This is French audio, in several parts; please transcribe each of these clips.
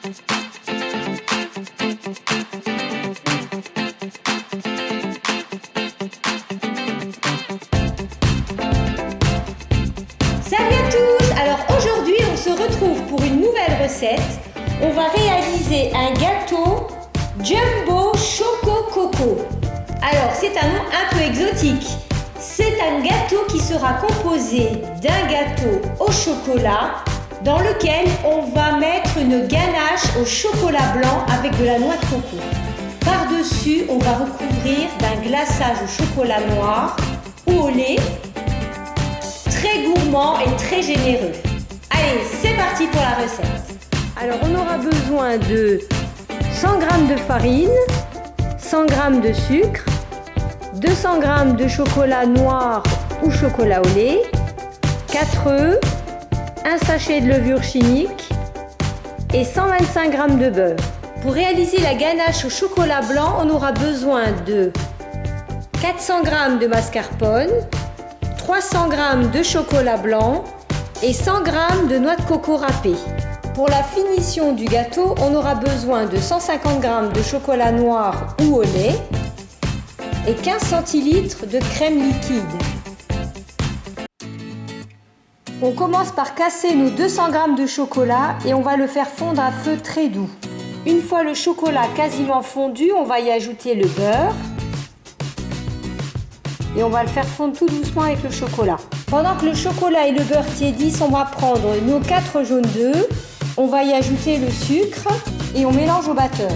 Salut à tous! Alors aujourd'hui on se retrouve pour une nouvelle recette. On va réaliser un gâteau Jumbo Choco Coco. Alors c'est un nom un peu exotique. C'est un gâteau qui sera composé d'un gâteau au chocolat dans lequel on va mettre une ganache au chocolat blanc avec de la noix de coco. Par-dessus, on va recouvrir d'un glaçage au chocolat noir ou au lait, très gourmand et très généreux. Allez, c'est parti pour la recette. Alors, on aura besoin de 100 g de farine, 100 g de sucre, 200 g de chocolat noir ou chocolat au lait, 4 œufs, un sachet de levure chimique et 125 g de beurre. Pour réaliser la ganache au chocolat blanc, on aura besoin de 400 g de mascarpone, 300 g de chocolat blanc et 100 g de noix de coco râpée. Pour la finition du gâteau, on aura besoin de 150 g de chocolat noir ou au lait et 15 centilitres de crème liquide. On commence par casser nos 200 g de chocolat et on va le faire fondre à feu très doux. Une fois le chocolat quasiment fondu, on va y ajouter le beurre et on va le faire fondre tout doucement avec le chocolat. Pendant que le chocolat et le beurre tiédissent, on va prendre nos 4 jaunes d'œufs, on va y ajouter le sucre et on mélange au batteur.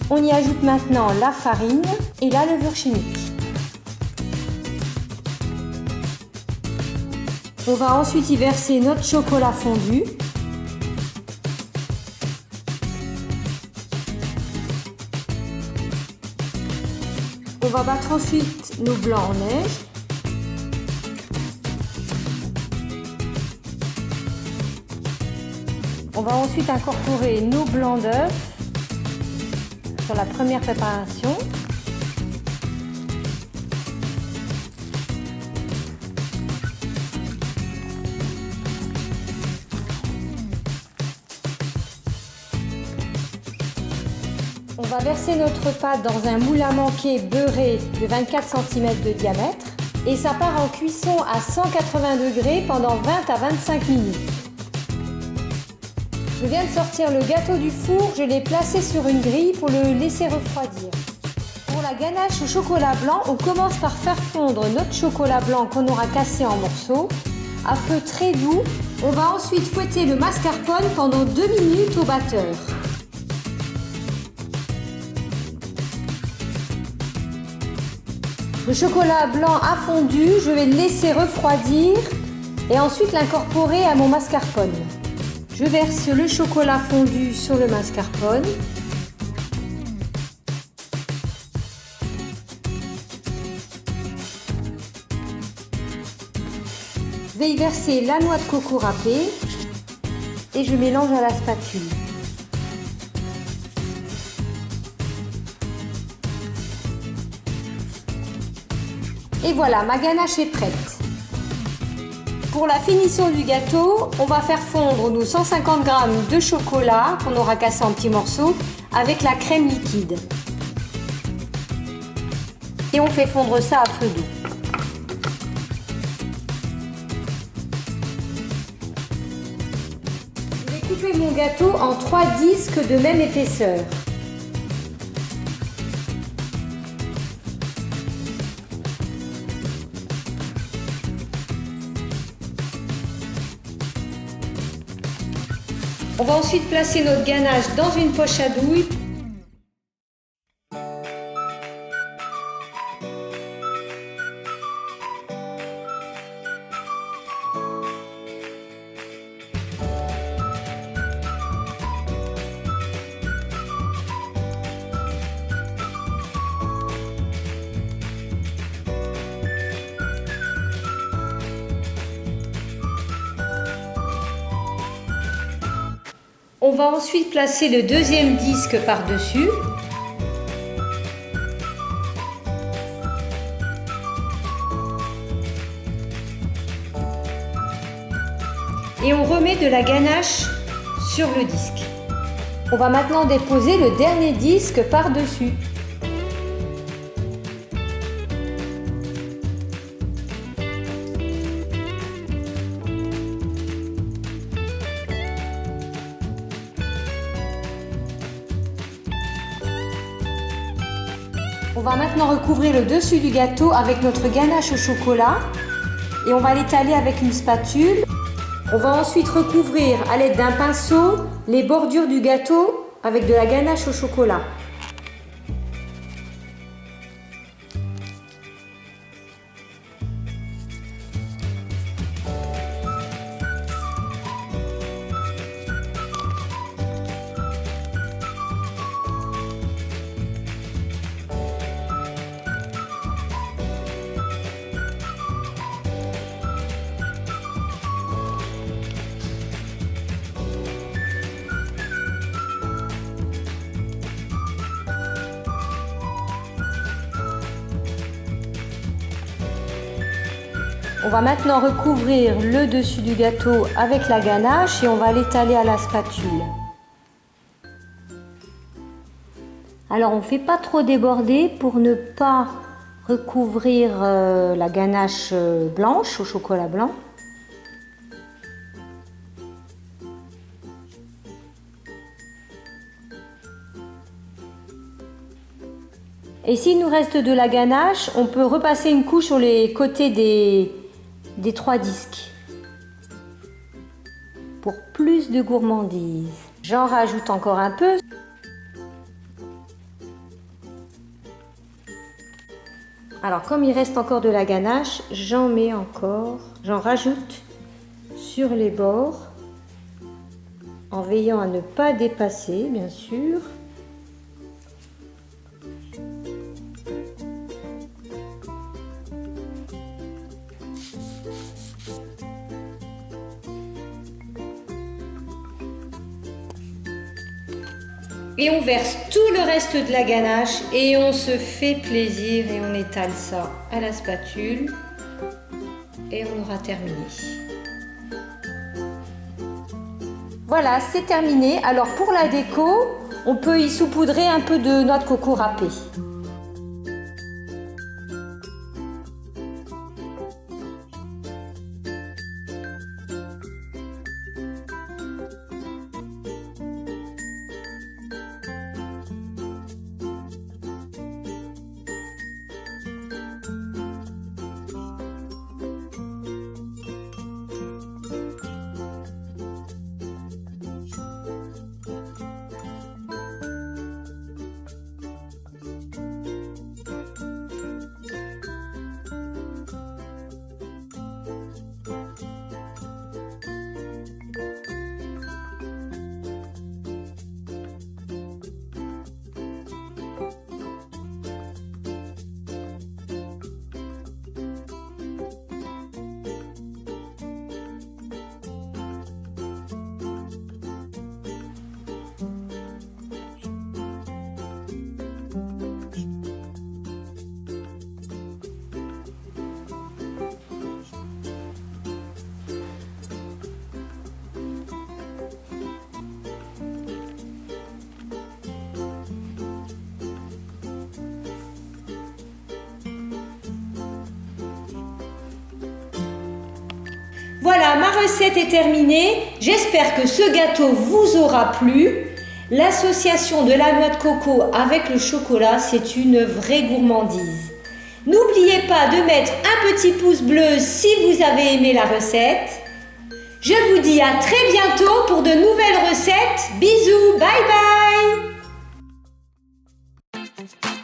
On y ajoute maintenant la farine et la levure chimique. On va ensuite y verser notre chocolat fondu. On va battre ensuite nos blancs en neige. On va ensuite incorporer nos blancs d'œufs sur la première préparation. On va verser notre pâte dans un moule à manquer beurré de 24 cm de diamètre et ça part en cuisson à 180 degrés pendant 20 à 25 minutes. Je viens de sortir le gâteau du four, je l'ai placé sur une grille pour le laisser refroidir. Pour la ganache au chocolat blanc, on commence par faire fondre notre chocolat blanc qu'on aura cassé en morceaux à feu très doux. On va ensuite fouetter le mascarpone pendant 2 minutes au batteur. Le chocolat blanc a fondu, je vais le laisser refroidir et ensuite l'incorporer à mon mascarpone. Je verse le chocolat fondu sur le mascarpone. Je vais y verser la noix de coco râpée et je mélange à la spatule. Et voilà, ma ganache est prête. Pour la finition du gâteau, on va faire fondre nos 150 g de chocolat qu'on aura cassé en petits morceaux avec la crème liquide. Et on fait fondre ça à feu doux. Je vais couper mon gâteau en 3 disques de même épaisseur. On va ensuite placer notre ganache dans une poche à douille. On va ensuite placer le deuxième disque par-dessus. et on remet de la ganache sur le disque. On va maintenant déposer le dernier disque par-dessus. On va maintenant recouvrir le dessus du gâteau avec notre ganache au chocolat et on va l'étaler avec une spatule. On va ensuite recouvrir à l'aide d'un pinceau les bordures du gâteau avec de la ganache au chocolat. On va maintenant recouvrir le dessus du gâteau avec la ganache et on va l'étaler à la spatule. Alors on ne fait pas trop déborder pour ne pas recouvrir la ganache blanche au chocolat blanc. Et s'il nous reste de la ganache, on peut repasser une couche sur les côtés des 3 disques pour plus de gourmandise. J'en rajoute encore un peu. Alors comme il reste encore de la ganache, j'en rajoute sur les bords en veillant à ne pas dépasser bien sûr. Et on verse tout le reste de la ganache et on se fait plaisir et on étale ça à la spatule et on aura terminé. Voilà, c'est terminé. Alors pour la déco, on peut y saupoudrer un peu de noix de coco râpée. Voilà, ma recette est terminée. J'espère que ce gâteau vous aura plu. L'association de la noix de coco avec le chocolat, c'est une vraie gourmandise. N'oubliez pas de mettre un petit pouce bleu si vous avez aimé la recette. Je vous dis à très bientôt pour de nouvelles recettes. Bisous, bye bye!